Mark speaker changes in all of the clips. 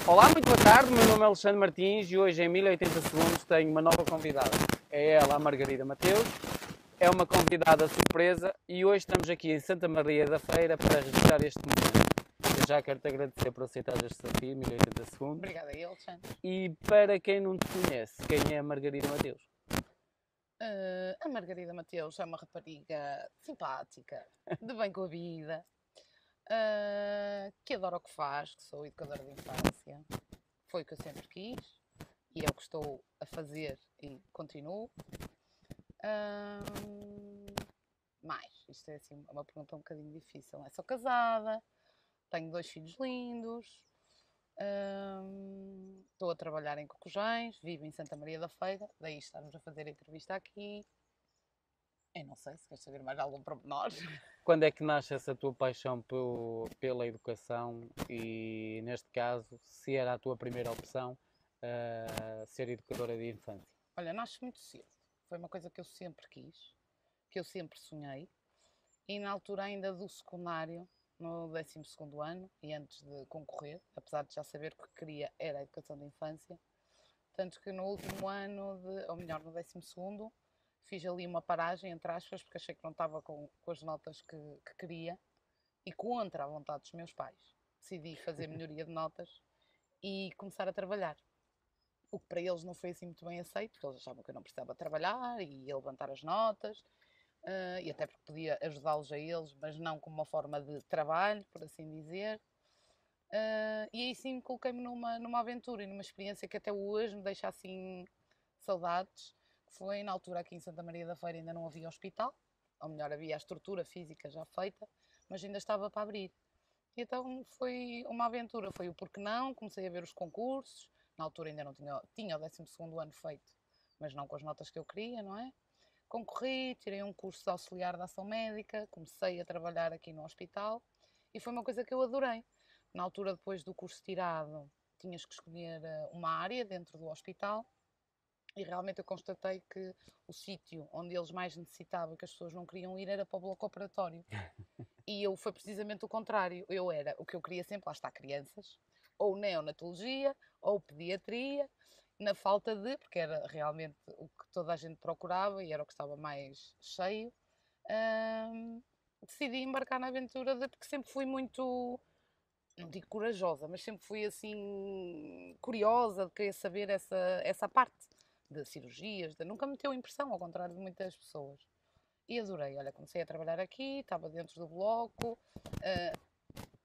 Speaker 1: Olá, muito boa tarde. O meu nome é Alexandre Martins e hoje em 1080 segundos tenho uma nova convidada. É ela, a Margarida Mateus. É uma convidada surpresa e hoje estamos aqui em Santa Maria da Feira para registrar este momento. Eu já quero te agradecer por aceitar este desafio, 1080 segundos.
Speaker 2: Obrigada, Alexandre.
Speaker 1: E para quem não te conhece, quem é a Margarida Mateus?
Speaker 2: A Margarida Mateus é uma rapariga simpática, de bem com a vida, que adora o que faz, que sou educadora de infância. Foi o que eu sempre quis e é o que estou a fazer e continuo. Isto é assim uma pergunta um bocadinho difícil, não é? Sou casada, tenho 2 filhos lindos, estou a trabalhar em Cocujães, vivo em Santa Maria da Feira, daí estarmos a fazer a entrevista aqui. Eu não sei se queres saber mais algum pormenor.
Speaker 1: Quando é que nasce essa tua paixão pela educação e, neste caso, se era a tua primeira opção, ser educadora de infância?
Speaker 2: Olha, nasce muito cedo. Foi uma coisa que eu sempre quis, que eu sempre sonhei. E na altura ainda do secundário, no 12º ano, e antes de concorrer, apesar de já saber que o que queria era a educação de infância, tanto que no último ano, ou melhor, no 12º, fiz ali uma paragem, entre aspas, porque achei que não estava com as notas que queria e contra a vontade dos meus pais. Decidi fazer melhoria de notas e começar a trabalhar. O que para eles não foi assim muito bem aceito, porque eles achavam que eu não precisava trabalhar e ia levantar as notas, e até porque podia ajudá-los a eles, mas não como uma forma de trabalho, por assim dizer. E aí sim coloquei-me numa aventura e numa experiência que até hoje me deixa assim saudades, que foi na altura aqui em Santa Maria da Feira ainda não havia hospital, ou melhor, havia a estrutura física já feita, mas ainda estava para abrir. E então foi uma aventura, foi o porquê não, comecei a ver os concursos, na altura ainda não tinha o 12º ano feito, mas não com as notas que eu queria, não é? Concorri, tirei um curso de auxiliar de ação médica, comecei a trabalhar aqui no hospital e foi uma coisa que eu adorei. Na altura, depois do curso tirado, tinhas que escolher uma área dentro do hospital e realmente eu constatei que o sítio onde eles mais necessitavam, que as pessoas não queriam ir, era para o bloco operatório. E eu foi precisamente o contrário. Eu era o que eu queria sempre, lá está, crianças, ou neonatologia, ou pediatria, na falta de, porque era realmente o que toda a gente procurava e era o que estava mais cheio, decidi embarcar na aventura porque sempre fui muito, não digo corajosa, mas sempre fui assim curiosa de querer saber essa parte de cirurgias, nunca me deu impressão, ao contrário de muitas pessoas. E adorei, olha, comecei a trabalhar aqui, estava dentro do bloco,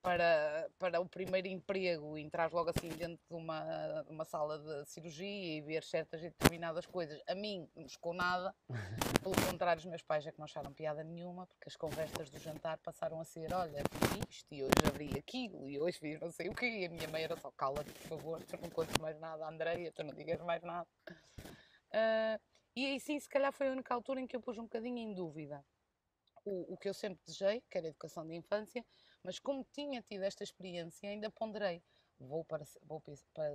Speaker 2: para o primeiro emprego, entrar logo assim dentro de uma sala de cirurgia e ver certas e determinadas coisas, a mim não me chocou nada, pelo contrário, os meus pais é que não acharam piada nenhuma, porque as conversas do jantar passaram a ser, olha, fiz isto, e hoje abri aquilo, e hoje fiz não sei o quê, e a minha mãe era só, cala-te, por favor, tu não contes mais nada, Andreia, tu não digas mais nada. E aí sim, se calhar foi a única altura em que eu pus um bocadinho em dúvida o que eu sempre desejei, que era a educação de infância, mas como tinha tido esta experiência, ainda ponderei, vou para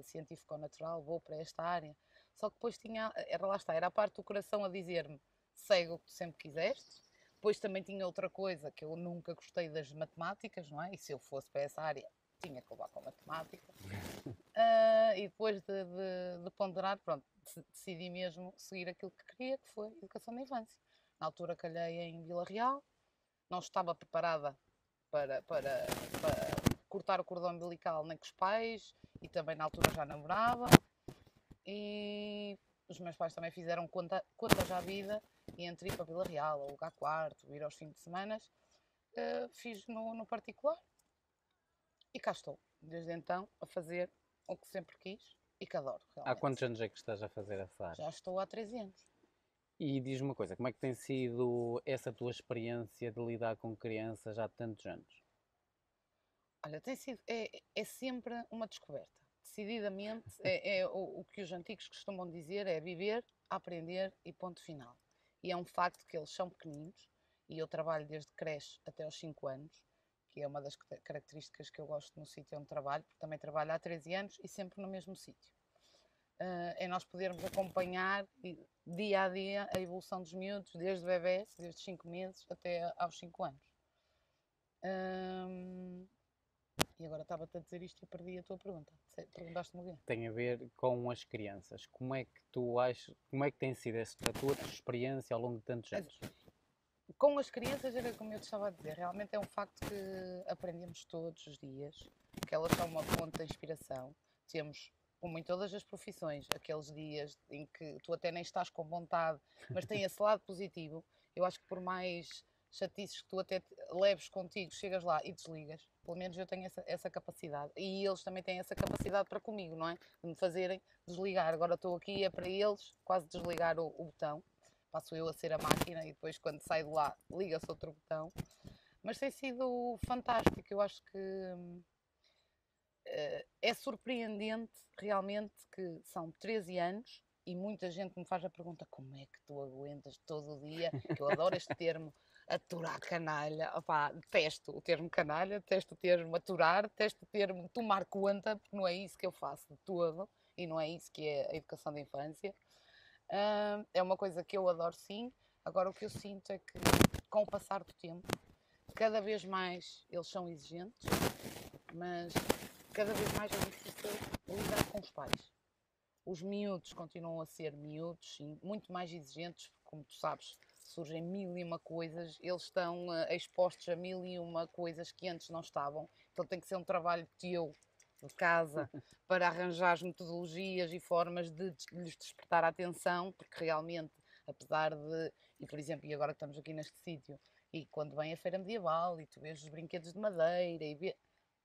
Speaker 2: científico-natural, vou para esta área. Só que depois tinha, lá está, era a parte do coração a dizer-me, segue o que tu sempre quiseste. Depois também tinha outra coisa, que eu nunca gostei das matemáticas, não é? E se eu fosse para essa área, tinha que levar com matemática. E depois de ponderar, pronto, decidi mesmo seguir aquilo que queria, que foi educação da infância. Na altura calhei em Vila Real, não estava preparada para cortar o cordão umbilical nem com os pais e também na altura já namorava e os meus pais também fizeram contas à vida e entre ir para Vila Real, alugar quarto, ir aos fins de semana, fiz no particular e cá estou, desde então, a fazer o que sempre quis e que adoro
Speaker 1: Há
Speaker 2: realmente.
Speaker 1: quantos anos é que estás a fazer essa área?
Speaker 2: Já estou há 13 anos.
Speaker 1: E diz-me uma coisa, como é que tem sido essa tua experiência de lidar com crianças há tantos anos?
Speaker 2: Olha, é sempre uma descoberta. Decididamente, é o que os antigos costumam dizer é viver, aprender e ponto final. E é um facto que eles são pequeninos e eu trabalho desde creche até aos 5 anos, que é uma das características que eu gosto no sítio onde trabalho, porque também trabalho há 13 anos e sempre no mesmo sítio. É nós podermos acompanhar dia a dia a evolução dos miúdos, desde bebés, desde 5 meses até aos 5 anos. E agora estava-te a dizer isto e perdi a tua pergunta. Perguntaste-me o quê?
Speaker 1: Tem a ver com as crianças. Como é que tu achas, como é que tem sido a tua experiência ao longo de tantos anos?
Speaker 2: Com as crianças, era como eu te estava a dizer, realmente é um facto que aprendemos todos os dias, que elas são uma fonte de inspiração. Temos, como em todas as profissões, aqueles dias em que tu até nem estás com vontade, mas tem esse lado positivo. Eu acho que por mais chatices que tu até leves contigo, chegas lá e desligas. Pelo menos eu tenho essa capacidade. E eles também têm essa capacidade para comigo, não é? De me fazerem desligar. Agora estou aqui, é para eles quase desligar o botão. Passo eu a ser a máquina e depois quando saio de lá liga-se outro botão. Mas tem sido fantástico, eu acho que é surpreendente realmente que são 13 anos e muita gente me faz a pergunta como é que tu aguentas todo o dia, que eu adoro este termo, aturar canalha. Opá, detesto o termo canalha, detesto o termo aturar, detesto o termo tomar conta, porque não é isso que eu faço de todo e não é isso que é a educação da infância. É uma coisa que eu adoro, sim. Agora, o que eu sinto é que, com o passar do tempo, cada vez mais eles são exigentes, mas cada vez mais é difícil lidar com os pais. Os miúdos continuam a ser miúdos, sim, muito mais exigentes, porque, como tu sabes, surgem mil e uma coisas, eles estão expostos a mil e uma coisas que antes não estavam, então tem que ser um trabalho teu, de casa, para arranjar as metodologias e formas de lhes despertar a atenção, porque realmente, apesar de, e por exemplo, e agora que estamos aqui neste sítio, e quando vem a feira medieval e tu vês os brinquedos de madeira e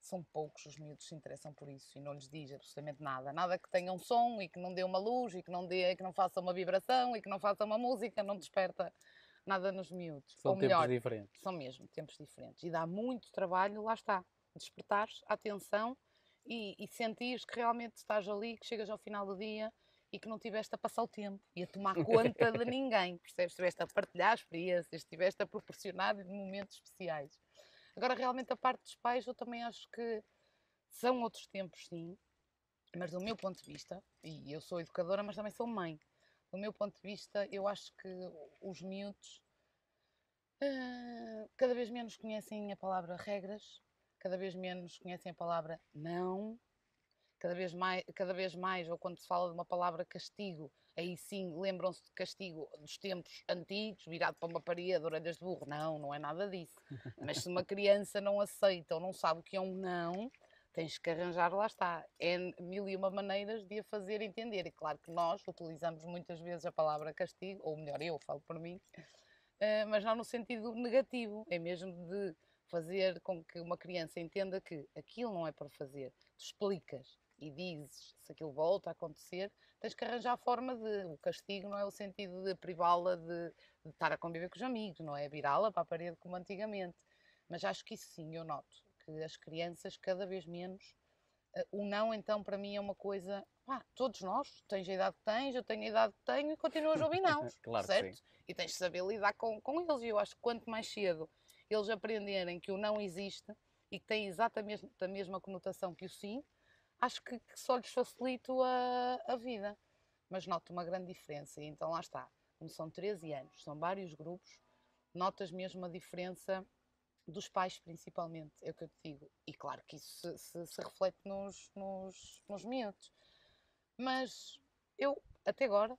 Speaker 2: são poucos os miúdos que se interessam por isso e não lhes diz absolutamente nada. Nada que tenha um som e que não dê uma luz e que não faça uma vibração e que não faça uma música, não desperta nada nos miúdos.
Speaker 1: São
Speaker 2: Ou
Speaker 1: tempos
Speaker 2: melhor,
Speaker 1: diferentes.
Speaker 2: são mesmo tempos diferentes. E dá muito trabalho, lá está, despertares a atenção e sentires que realmente estás ali, que chegas ao final do dia e que não tiveste a passar o tempo e a tomar conta de ninguém, percebes? Estiveste a partilhar experiências, estiveste a proporcionar momentos especiais. Agora, realmente, a parte dos pais, eu também acho que são outros tempos, sim, mas do meu ponto de vista, e eu sou educadora, mas também sou mãe, do meu ponto de vista, eu acho que os miúdos cada vez menos conhecem a palavra regras, cada vez menos conhecem a palavra não, cada vez mais, ou quando se fala de uma palavra castigo, aí sim lembram-se de castigo dos tempos antigos, virado para uma parede, orelhas de burro. Não, não é nada disso. Mas se uma criança não aceita ou não sabe o que é um não, tens que arranjar, lá está. É mil e uma maneiras de a fazer entender. E claro que nós utilizamos muitas vezes a palavra castigo, ou melhor, eu falo por mim, mas não no sentido negativo, é mesmo de fazer com que uma criança entenda que aquilo não é para fazer. Tu explicas e dizes, se aquilo volta a acontecer, tens que arranjar a forma de. O castigo não é o sentido de privá-la de estar a conviver com os amigos, não é virá-la para a parede como antigamente. Mas acho que isso sim, eu noto, que as crianças cada vez menos. O não, então, para mim é uma coisa. Todos nós, tens a idade que tens, eu tenho a idade que tenho e continuas a ouvir não,
Speaker 1: Claro que sim.
Speaker 2: certo? E tens de saber lidar com eles. E eu acho que quanto mais cedo eles aprenderem que o não existe e que tem exatamente a mesma conotação que o sim, acho que só lhes facilita a vida. Mas noto uma grande diferença. E então lá está. Como são 13 anos, são vários grupos, notas mesmo a diferença dos pais, principalmente, é o que eu te digo. E claro que isso se reflete nos miúdos. Mas eu, até agora,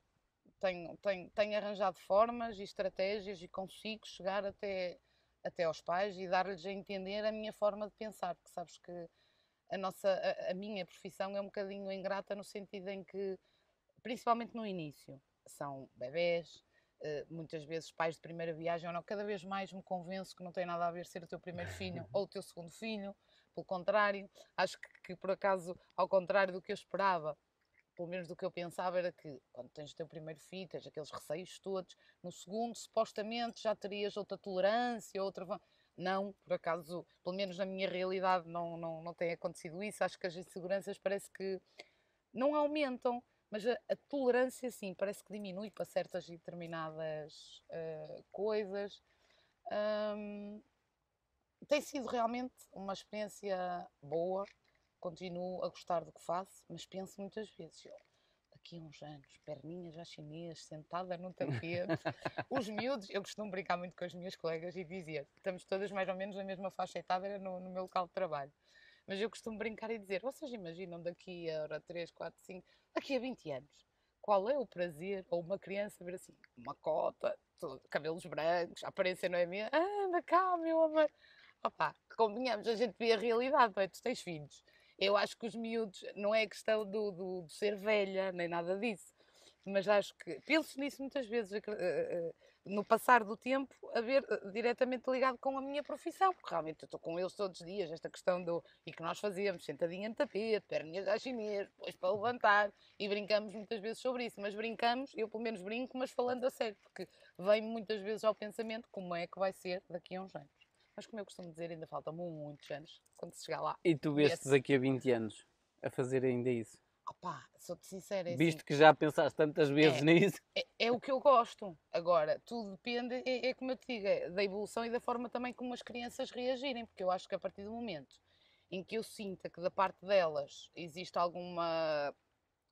Speaker 2: tenho arranjado formas e estratégias e consigo chegar até aos pais e dar-lhes a entender a minha forma de pensar, porque sabes que a minha profissão é um bocadinho ingrata no sentido em que, principalmente no início, são bebés, muitas vezes pais de primeira viagem, ou não, cada vez mais me convenço que não tem nada a ver ser o teu primeiro filho ou o teu segundo filho, pelo contrário, acho que por acaso, ao contrário do que eu esperava, pelo menos do que eu pensava, era que quando tens o teu primeiro filho, tens aqueles receios todos, no segundo, supostamente, já terias outra tolerância, outra. Não, por acaso, pelo menos na minha realidade, não tem acontecido isso. Acho que as inseguranças parece que não aumentam, mas a tolerância, sim, parece que diminui para certas e determinadas coisas. Hum, Tem sido realmente uma experiência boa, continuo a gostar do que faço, mas penso muitas vezes, eu, daqui a uns anos, perninhas à chinês, sentada no tapete, os miúdos, eu costumo brincar muito com as minhas colegas e dizer, estamos todas mais ou menos na mesma faixa etária no meu local de trabalho. Mas eu costumo brincar e dizer, vocês imaginam daqui a ora, 3, 4, 5, daqui a 20 anos, qual é o prazer, ou uma criança ver assim, uma cota, cabelos brancos, a aparência não é minha, anda cá, meu amor. Opa, convenhamos, a gente vê a realidade, não é? Tu tens filhos. Eu acho que os miúdos, não é questão de ser velha, nem nada disso, mas acho que, penso nisso muitas vezes, no passar do tempo, a ver diretamente ligado com a minha profissão, porque realmente eu estou com eles todos os dias, esta questão e que nós fazíamos, sentadinha no tapete, perninhas à chinês, depois para levantar, e brincamos muitas vezes sobre isso, mas brincamos, eu pelo menos brinco, mas falando a sério, porque vem muitas vezes ao pensamento como é que vai ser daqui a uns anos. Mas como eu costumo dizer, ainda faltam muitos anos, quando se chegar lá.
Speaker 1: E tu vês-te daqui a 20 anos a fazer ainda isso?
Speaker 2: Opá, sou-te sincera, é assim,
Speaker 1: Visto que já pensaste tantas vezes
Speaker 2: é,
Speaker 1: nisso.
Speaker 2: é o que eu gosto. Agora, tudo depende, é como eu te digo, da evolução e da forma também como as crianças reagirem, porque eu acho que a partir do momento em que eu sinta que da parte delas existe alguma.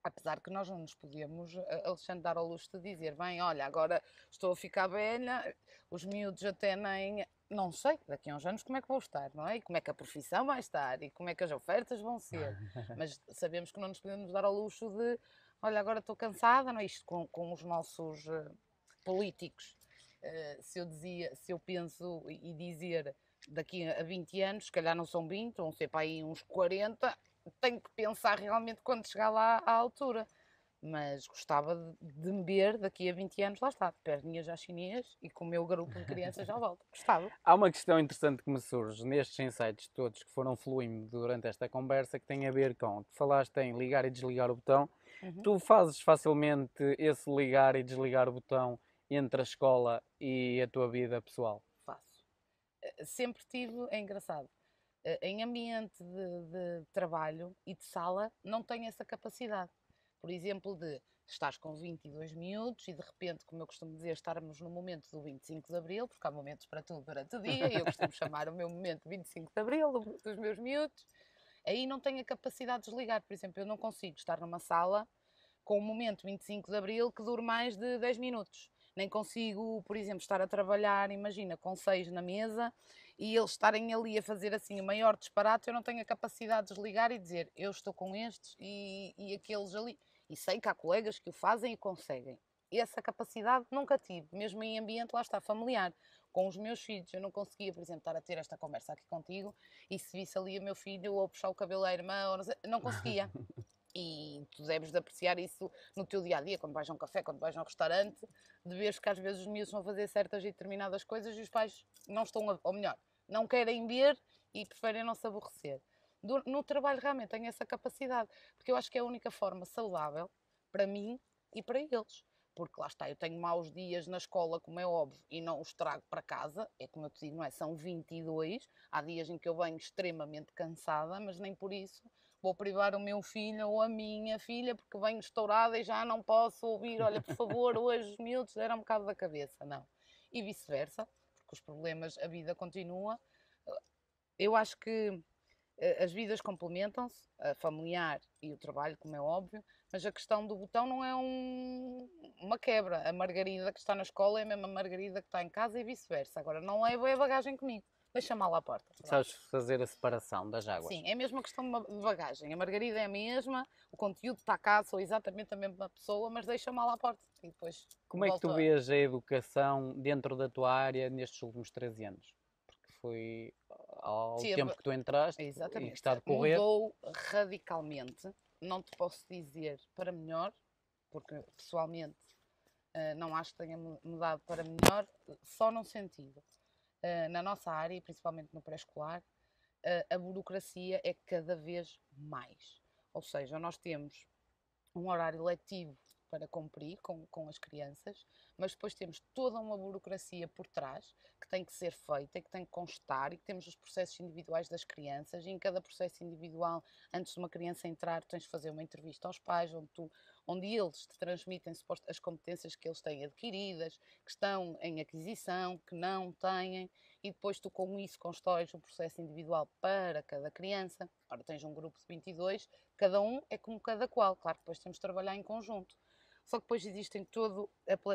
Speaker 2: Apesar que nós não nos podemos, Alexandre, dar ao luxo de dizer, bem, olha, agora estou a ficar velha, os miúdos até nem. Não sei, daqui a uns anos como é que vou estar, não é? E como é que a profissão vai estar, e como é que as ofertas vão ser. Mas sabemos que não nos podemos dar ao luxo de, olha, agora estou cansada, não é? Isto com os nossos políticos. Se eu penso e dizer daqui a 20 anos, se calhar não são 20, vão ser para aí uns 40, tenho que pensar realmente quando chegar lá à altura. Mas gostava de me ver daqui a 20 anos, lá está, de perninhas já chinês e com o meu grupo de crianças já volta. Gostava.
Speaker 1: Há uma questão interessante que me surge nestes insights todos que foram fluindo durante esta conversa que tem a ver com, tu falaste em ligar e desligar o botão.
Speaker 2: Uhum.
Speaker 1: Tu fazes facilmente esse ligar e desligar o botão entre a escola e a tua vida pessoal?
Speaker 2: Faço. Sempre tive, é engraçado, em ambiente de trabalho e de sala, não tenho essa capacidade. Por exemplo, de estás com 22 minutos e de repente, como eu costumo dizer, estarmos no momento do 25 de Abril, porque há momentos para tudo durante o dia, e eu costumo chamar o meu momento 25 de Abril, dos meus minutos, aí não tenho a capacidade de desligar. Por exemplo, eu não consigo estar numa sala com o momento 25 de Abril que dure mais de 10 minutos. Nem consigo, por exemplo, estar a trabalhar, imagina, com 6 na mesa e eles estarem ali a fazer assim o maior disparate, eu não tenho a capacidade de desligar e dizer eu estou com estes e aqueles ali. E sei que há colegas que o fazem e conseguem. E essa capacidade nunca tive, mesmo em ambiente, lá está, familiar. Com os meus filhos, eu não conseguia, por exemplo, estar a ter esta conversa aqui contigo e se visse ali o meu filho ou puxar o cabelo à irmã, não conseguia. E tu deves de apreciar isso no teu dia a dia, quando vais a um café, quando vais a um restaurante, de ver que às vezes os miúdos vão fazer certas e determinadas coisas e os pais não estão, ou melhor, não querem ver e preferem não se aborrecer. No trabalho realmente tenho essa capacidade, porque eu acho que é a única forma saudável para mim e para eles. Porque lá está, eu tenho maus dias na escola, como é óbvio, e não os trago para casa, é como eu te digo, não é? São 22, há dias em que eu venho extremamente cansada, mas nem por isso vou privar o meu filho ou a minha filha porque venho estourada e já não posso ouvir, olha, por favor, hoje os miúdos deram um bocado da cabeça, não. E vice-versa, porque os problemas, a vida continua. Eu acho que as vidas complementam-se, a familiar e o trabalho, como é óbvio, mas a questão do botão não é uma quebra. A Margarida que está na escola é a mesma Margarida que está em casa e vice-versa. Agora, não levo a bagagem comigo. Deixa-me lá à porta.
Speaker 1: Sabes fazer a separação das águas?
Speaker 2: Sim, é mesmo a questão de bagagem. A Margarida é a mesma, o conteúdo está cá, sou exatamente a mesma pessoa, mas deixa-me lá à porta. E depois
Speaker 1: Como é que tu vês a educação dentro da tua área nestes últimos 13 anos? Porque foi ao tempo que tu entraste
Speaker 2: exatamente,
Speaker 1: e que está a decorrer.
Speaker 2: mudou radicalmente. Não te posso dizer para melhor, porque pessoalmente não acho que tenha mudado para melhor, só num sentido. Na nossa área, e principalmente no pré-escolar, a burocracia é cada vez mais. Ou seja, nós temos um horário letivo para cumprir com as crianças, mas depois temos toda uma burocracia por trás que tem que ser feita e que tem que constar, e que temos os processos individuais das crianças, e em cada processo individual, antes de uma criança entrar, tens de fazer uma entrevista aos pais, onde eles te transmitem as competências que eles têm adquiridas, que estão em aquisição, que não têm, e depois tu com isso constróis um processo individual para cada criança. Ora, tens um grupo de 22, cada um é como cada qual, claro que depois temos de trabalhar em conjunto. Só que depois existem todo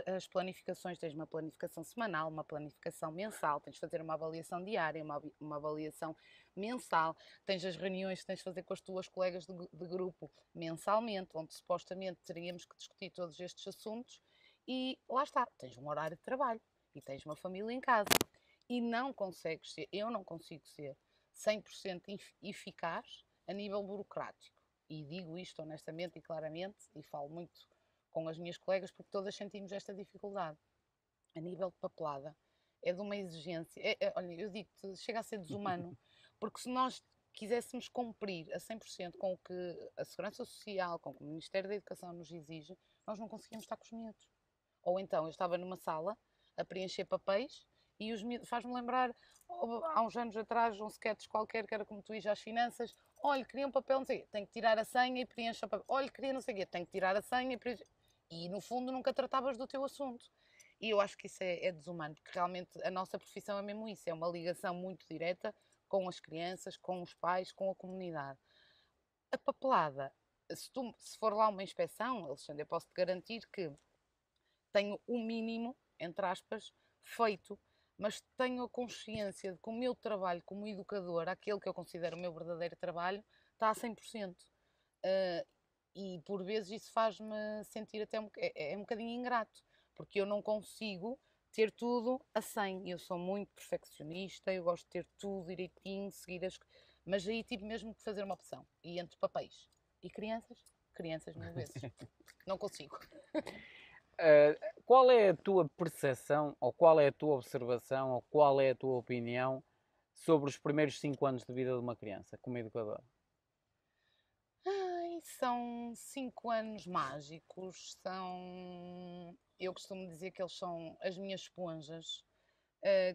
Speaker 2: as planificações, tens uma planificação semanal, uma planificação mensal, tens de fazer uma avaliação diária, uma avaliação mensal, tens as reuniões que tens de fazer com as tuas colegas de grupo mensalmente, onde supostamente teríamos que discutir todos estes assuntos, e lá está, tens um horário de trabalho e tens uma família em casa e não consegues ser, eu não consigo ser 100% eficaz a nível burocrático. E digo isto honestamente e claramente, e falo muito com as minhas colegas, porque todas sentimos esta dificuldade. A nível de papelada, é de uma exigência. Olha, eu digo-te, chega a ser desumano, porque se nós quiséssemos cumprir a 100% com o que a Segurança Social, com o que o Ministério da Educação nos exige, nós não conseguíamos estar com os miúdos. Ou então, eu estava numa sala a preencher papéis e os miúdos, faz-me lembrar, há uns anos atrás, um sketch qualquer que era como tu ires às finanças, olha, queria um papel, não sei o quê, tenho que tirar a senha e preencha o papel. Olha, queria não sei o quê, tenho que tirar a senha e preencha. E no fundo nunca tratavas do teu assunto. E eu acho que isso é desumano, porque realmente a nossa profissão é mesmo isso, é uma ligação muito direta com as crianças, com os pais, com a comunidade. A papelada, se for lá uma inspeção, Alexandre, eu posso te garantir que tenho o mínimo, entre aspas, feito, mas tenho a consciência de que o meu trabalho como educadora, aquele que eu considero o meu verdadeiro trabalho, está a 100%. E por vezes isso faz-me sentir até um bocadinho ingrato, porque eu não consigo ter tudo a 100. Eu sou muito perfeccionista, eu gosto de ter tudo direitinho, seguir as... Mas aí tive mesmo que fazer uma opção. E entre papéis e crianças, crianças mil vezes. Não consigo.
Speaker 1: Qual é a tua percepção, ou qual é a tua observação, ou qual é a tua opinião sobre os primeiros 5 anos de vida de uma criança, como educador?
Speaker 2: Ai, são 5 anos mágicos, são... Eu costumo dizer que eles são as minhas esponjas,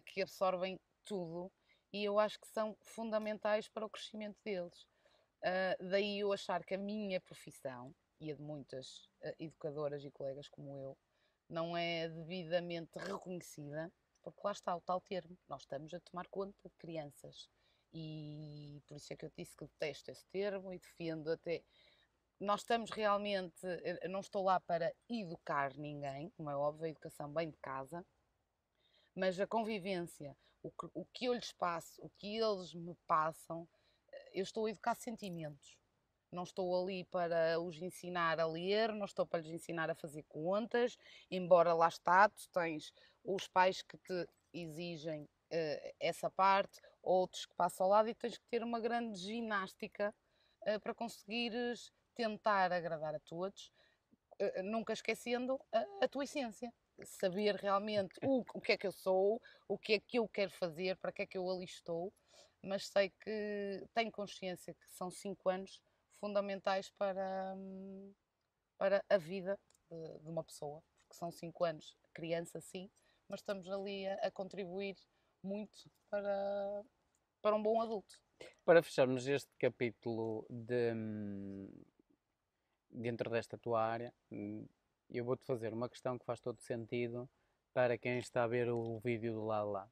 Speaker 2: que absorvem tudo e eu acho que são fundamentais para o crescimento deles. Daí eu achar que a minha profissão, e a de muitas educadoras e colegas como eu, não é devidamente reconhecida, porque lá está o tal termo, nós estamos a tomar conta de crianças. E por isso é que eu disse que detesto esse termo e defendo até. Nós estamos realmente, eu não estou lá para educar ninguém, como é óbvio, a educação vem de casa, mas a convivência, o que eu lhes passo, o que eles me passam, eu estou a educar sentimentos. Não estou ali para os ensinar a ler, não estou para lhes ensinar a fazer contas, embora lá está, tu tens os pais que te exigem essa parte, outros que passam ao lado e tens que ter uma grande ginástica para conseguires tentar agradar a todos, nunca esquecendo a tua essência. Saber realmente o que é que eu sou, o que é que eu quero fazer, para que é que eu ali estou, mas sei que tenho consciência que são 5 anos fundamentais para a vida de uma pessoa, porque são 5 anos, criança sim, mas estamos ali a contribuir muito para um bom adulto.
Speaker 1: Para fecharmos este capítulo dentro desta tua área, eu vou-te fazer uma questão que faz todo sentido para quem está a ver o vídeo do lado lá.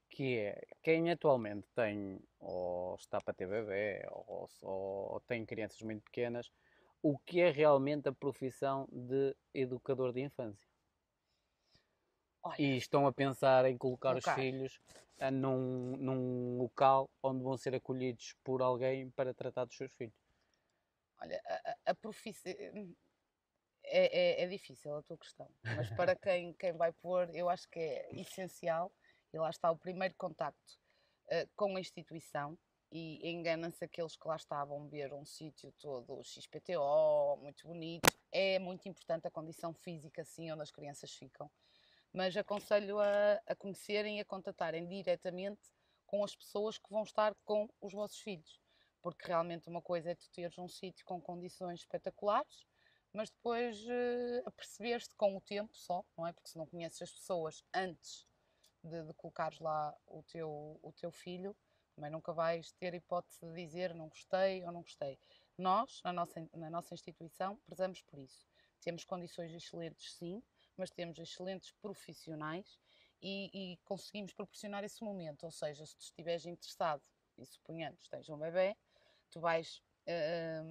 Speaker 1: Que é quem atualmente tem ou está para ter bebê ou tem crianças muito pequenas, o que é realmente a profissão de educador de infância?
Speaker 2: Olha,
Speaker 1: E estão a pensar em colocar os filhos num local onde vão ser acolhidos por alguém para tratar dos seus filhos.
Speaker 2: olha, a profissão é difícil a tua questão, mas para quem vai pôr, eu acho que é essencial, e lá está o primeiro contacto com a instituição, e enganam-se aqueles que lá estavam ver um sítio todo XPTO, muito bonito, é muito importante a condição física, sim, onde as crianças ficam, mas aconselho a conhecerem e a contatarem diretamente com as pessoas que vão estar com os vossos filhos, porque realmente uma coisa é tu teres um sítio com condições espetaculares, mas depois aperceber-te com o tempo só, não é? Porque se não conheces as pessoas antes de colocares lá o teu filho, também nunca vais ter hipótese de dizer não gostei ou não gostei. Nós, na nossa instituição, prezamos por isso. Temos condições excelentes, sim, mas temos excelentes profissionais e conseguimos proporcionar esse momento. Ou seja, se tu estiveres interessado, e suponhamos que tens um bebê, tu vais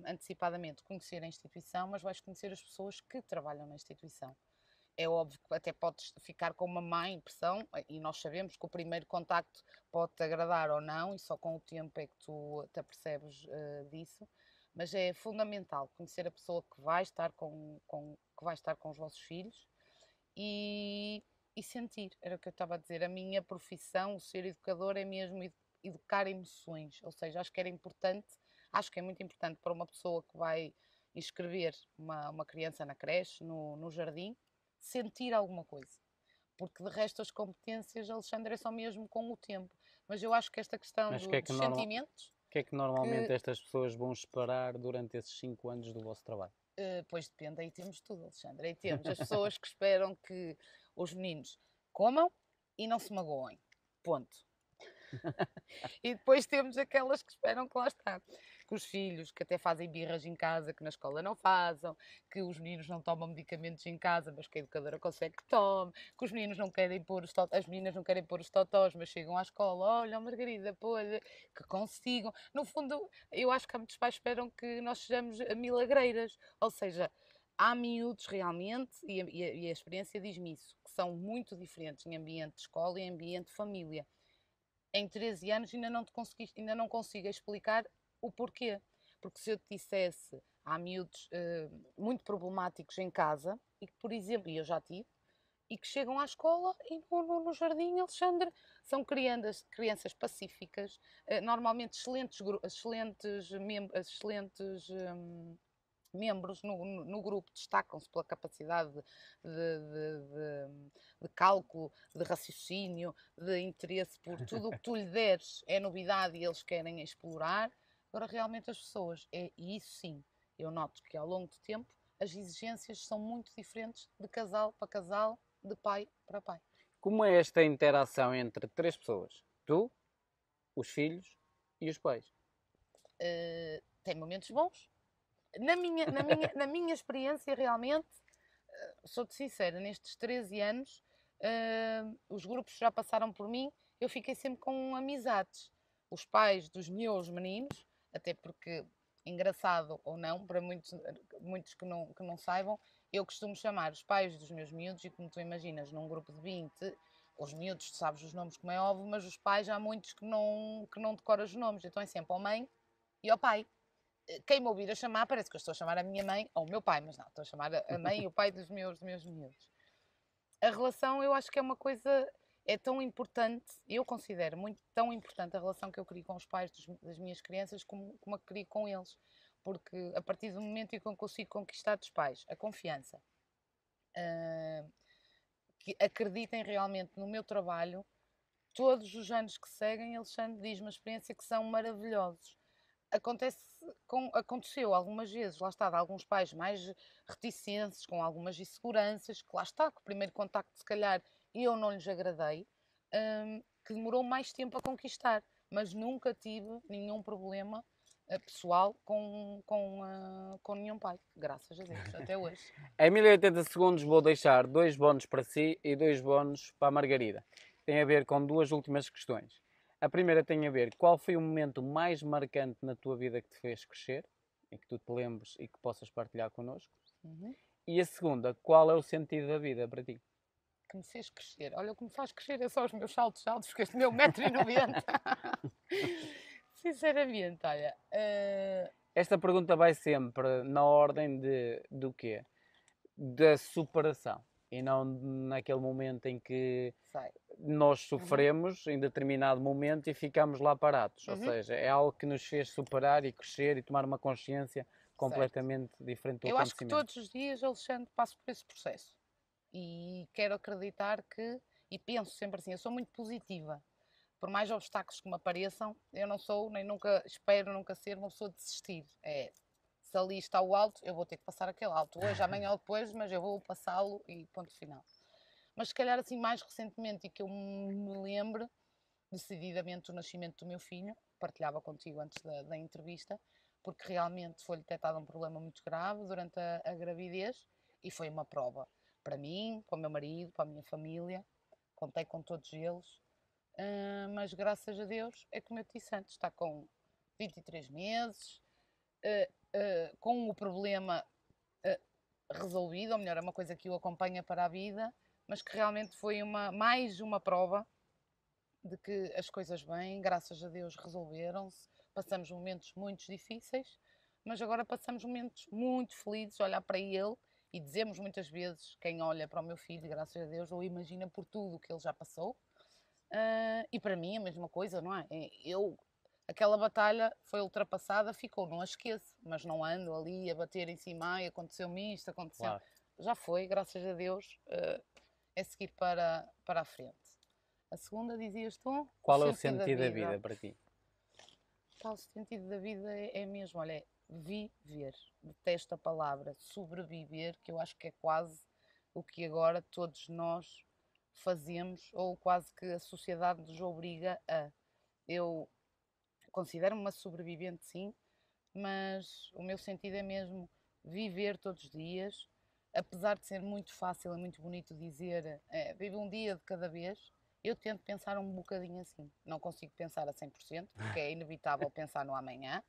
Speaker 2: antecipadamente conhecer a instituição, mas vais conhecer as pessoas que trabalham na instituição. É óbvio que até podes ficar com uma má impressão, e nós sabemos que o primeiro contacto pode-te agradar ou não, e só com o tempo é que tu te apercebes disso, mas é fundamental conhecer a pessoa que vai estar que vai estar com os vossos filhos e, e sentir. Era o que eu estava a dizer, a minha profissão, o ser educador, é mesmo educar emoções, ou seja, acho que é muito importante para uma pessoa que vai inscrever uma criança na creche, no jardim, sentir alguma coisa. Porque de resto as competências, Alexandre, é só mesmo com o tempo. Mas eu acho que esta questão
Speaker 1: Mas o que é que,
Speaker 2: dos sentimentos,
Speaker 1: o que é que normalmente
Speaker 2: que
Speaker 1: estas pessoas vão esperar durante esses 5 anos do vosso trabalho?
Speaker 2: pois depende, aí temos tudo, Alexandre. Aí temos as pessoas que esperam que os meninos comam e não se magoem. Ponto. E depois temos aquelas que esperam que lá está. Que os filhos que até fazem birras em casa, que na escola não façam, que os meninos não tomam medicamentos em casa, mas que a educadora consegue que tome, que os meninos não querem pôr as meninas não querem pôr os totós, mas chegam à escola, olha, Margarida, pô, que consigam. No fundo, eu acho que há muitos pais que esperam que nós sejamos milagreiras, ou seja, há miúdos realmente, e a experiência diz-me isso, que são muito diferentes em ambiente de escola e em ambiente de família. Em 13 anos ainda não consigo explicar o porquê. Porque se eu te dissesse, há miúdos muito problemáticos em casa, e que, por exemplo, e eu já tive, e que chegam à escola e no jardim, Alexandre, são crianças pacíficas, normalmente excelentes membros no grupo, destacam-se pela capacidade de cálculo, de raciocínio, de interesse por tudo o que tu lhe deres é novidade e eles querem explorar. Agora, realmente, as pessoas, e isso sim, eu noto que ao longo do tempo as exigências são muito diferentes de casal para casal, de pai para pai.
Speaker 1: Como é esta interação entre 3 pessoas? Tu, os filhos e os pais?
Speaker 2: Tem momentos bons. Na minha experiência, realmente, sou-te sincera, nestes 13 anos, os grupos já passaram por mim, eu fiquei sempre com amizades. Os pais dos meus meninos, até porque, engraçado ou não, para muitos que não saibam, eu costumo chamar os pais dos meus miúdos, e como tu imaginas, num grupo de 20, os miúdos, tu sabes os nomes como é óbvio, mas os pais há muitos que não decoram os nomes, então é sempre ao mãe e ao pai. Quem me ouvir a chamar, parece que eu estou a chamar a minha mãe ou o meu pai, mas não, estou a chamar a mãe e o pai dos meus miúdos. A relação, eu acho que é uma coisa, é tão importante, eu considero muito tão importante a relação que eu crio com os pais das minhas crianças como a que crio com eles. Porque a partir do momento em que eu consigo conquistar dos pais a confiança, que acreditem realmente no meu trabalho, todos os anos que seguem, Alexandre diz-me a experiência que são maravilhosos. Aconteceu algumas vezes, lá está, de alguns pais mais reticentes, com algumas inseguranças, que lá está, que o primeiro contacto, se calhar, eu não lhes agradei, que demorou mais tempo a conquistar, mas nunca tive nenhum problema pessoal com nenhum pai, graças a Deus, até hoje.
Speaker 1: Em 1080 segundos vou deixar 2 bónus para si e 2 bónus para a Margarida. Tem a ver com 2 últimas questões. A primeira tem a ver qual foi o momento mais marcante na tua vida que te fez crescer e que tu te lembres e que possas partilhar connosco.
Speaker 2: Uhum.
Speaker 1: E a segunda, qual é o sentido da vida para ti?
Speaker 2: Que me fez crescer. Olha, o que me faz crescer é só os meus saltos altos, porque este meu 1,90 m. Sinceramente, olha.
Speaker 1: Esta pergunta vai sempre na ordem do quê? Da superação. E não naquele momento em que
Speaker 2: Sei.
Speaker 1: nós sofremos em determinado momento e ficamos lá parados. Ou seja, é algo que nos fez superar e crescer e tomar uma consciência completamente diferente do
Speaker 2: Eu acho que
Speaker 1: acontecimento.
Speaker 2: todos os dias, Alexandre, passo por esse processo. E quero acreditar que, e penso sempre assim, eu sou muito positiva. Por mais obstáculos que me apareçam, eu não sou, nem nunca espero nunca ser uma pessoa de desistir. Se ali está o alto, eu vou ter que passar aquele alto. Hoje, amanhã ou depois, mas eu vou passá-lo e ponto final. Mas se calhar assim mais recentemente e que eu me lembre, decididamente o nascimento do meu filho, partilhava contigo antes da entrevista, porque realmente foi detectado um problema muito grave durante a gravidez e foi uma prova para mim, para o meu marido, para a minha família, contei com todos eles, mas graças a Deus, é como eu te disse antes, está com 23 meses, com o problema resolvido, ou melhor, é uma coisa que o acompanha para a vida, mas que realmente foi mais uma prova de que as coisas bem, graças a Deus, resolveram-se. Passamos momentos muito difíceis, mas agora passamos momentos muito felizes, olhar para ele e dizemos muitas vezes, quem olha para o meu filho, graças a Deus, ou imagina por tudo o que ele já passou. E para mim a mesma coisa, não é? Aquela batalha foi ultrapassada, ficou, não a esqueço, mas não ando ali a bater em cima, ai, aconteceu-me isto, aconteceu.
Speaker 1: Claro.
Speaker 2: Já foi, graças a Deus, é seguir para a frente. A segunda, dizias tu?
Speaker 1: Qual é o sentido da vida para ti?
Speaker 2: O sentido da vida é mesmo, olha, é viver. Detesto a palavra sobreviver, que eu acho que é quase o que agora todos nós fazemos, ou quase que a sociedade nos obriga a. Eu considero-me uma sobrevivente, sim, mas o meu sentido é mesmo viver todos os dias, apesar de ser muito fácil e muito bonito dizer vive um dia de cada vez. Eu tento pensar um bocadinho assim. Não consigo pensar a 100%, porque é inevitável pensar no amanhã,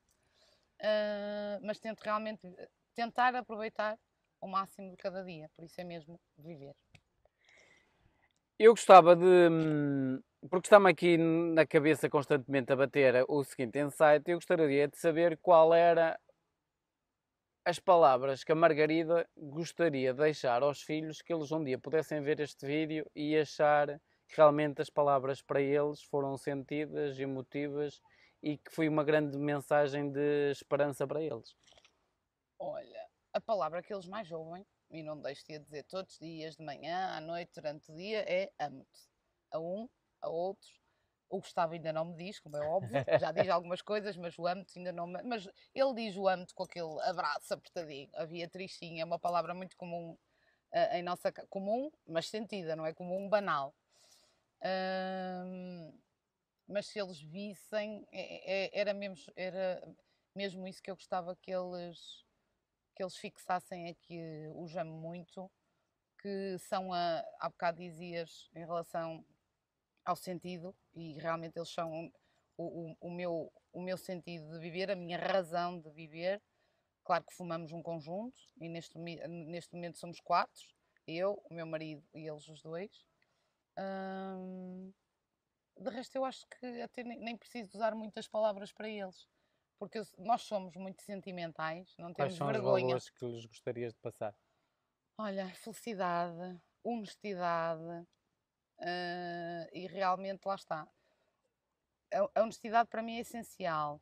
Speaker 2: mas tento realmente tentar aproveitar o máximo de cada dia. Por isso é mesmo viver.
Speaker 1: Eu gostava de, porque está-me aqui na cabeça constantemente a bater o seguinte insight, eu gostaria de saber qual era as palavras que a Margarida gostaria de deixar aos filhos, que eles um dia pudessem ver este vídeo e achar que realmente as palavras para eles foram sentidas, emotivas e que foi uma grande mensagem de esperança para eles.
Speaker 2: Olha, a palavra que eles mais ouvem, e não deixo de a dizer todos os dias, de manhã, à noite, durante o dia, é amo-te. A um, a outros. O Gustavo ainda não me diz, como é óbvio, já diz algumas coisas, mas o amo-te ainda não me... Mas ele diz o amo-te com aquele abraço apertadinho. A Beatriz, sim, é uma palavra muito comum em nossa... Comum, mas sentida, não é comum, banal. Mas se eles vissem, era mesmo isso que eu gostava que eles fixassem aqui, os amo muito, que são, há bocado dizias, em relação ao sentido, e realmente eles são o meu sentido de viver, a minha razão de viver. Claro que formamos um conjunto, e neste momento somos 4, eu, o meu marido e eles os dois. De resto, eu acho que até nem preciso usar muitas palavras para eles, porque nós somos muito sentimentais, não
Speaker 1: Quais
Speaker 2: temos
Speaker 1: são os
Speaker 2: vergonha.
Speaker 1: valores que lhes gostarias de passar?
Speaker 2: Olha, felicidade, honestidade, e realmente lá está. A honestidade para mim é essencial,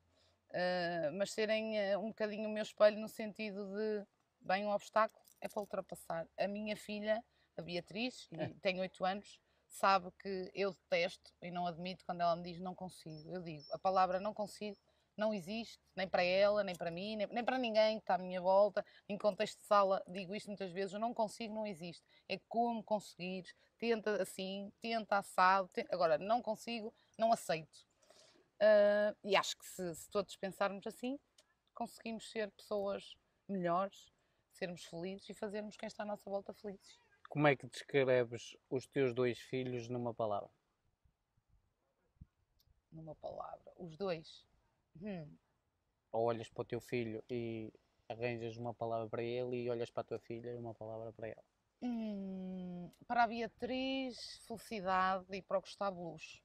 Speaker 2: mas serem um bocadinho o meu espelho no sentido de, bem, um obstáculo é para ultrapassar. A minha filha, a Beatriz, e tem 8 anos, sabe que eu detesto e não admito quando ela me diz não consigo. Eu digo, a palavra não consigo não existe, nem para ela, nem para mim, nem para ninguém que está à minha volta. Em contexto de sala, digo isto muitas vezes, eu não consigo, não existe. É como conseguires, tenta assim, tenta assado, agora não consigo, não aceito. E acho que se todos pensarmos assim, conseguimos ser pessoas melhores, sermos felizes e fazermos quem está à nossa volta felizes.
Speaker 1: Como é que descreves os teus 2 filhos numa palavra?
Speaker 2: Numa palavra. Os dois.
Speaker 1: Ou olhas para o teu filho e arranjas uma palavra para ele e olhas para a tua filha e uma palavra para ela?
Speaker 2: Para a Beatriz, felicidade, e para o Gustavo, luz.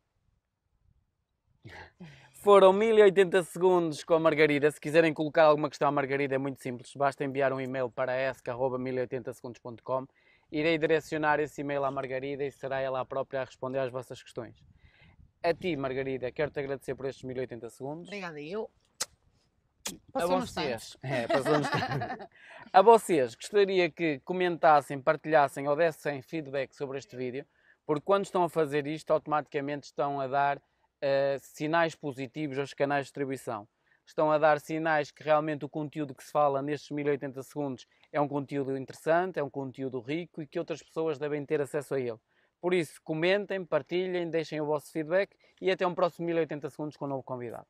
Speaker 1: Foram 1080 segundos com a Margarida. Se quiserem colocar alguma questão à Margarida é muito simples. Basta enviar um e-mail para esc@1080segundos.com. Irei direcionar esse e-mail à Margarida e será ela a própria a responder às vossas questões. A ti, Margarida, quero-te agradecer por estes 1080 segundos.
Speaker 2: Obrigada, eu.
Speaker 1: A vocês, a vocês, gostaria que comentassem, partilhassem ou dessem feedback sobre este vídeo, porque quando estão a fazer isto, automaticamente estão a dar sinais positivos aos canais de distribuição. Estão a dar sinais que realmente o conteúdo que se fala nestes 1080 segundos é um conteúdo interessante, é um conteúdo rico e que outras pessoas devem ter acesso a ele. Por isso, comentem, partilhem, deixem o vosso feedback e até um próximo 1080 segundos com um novo convidado.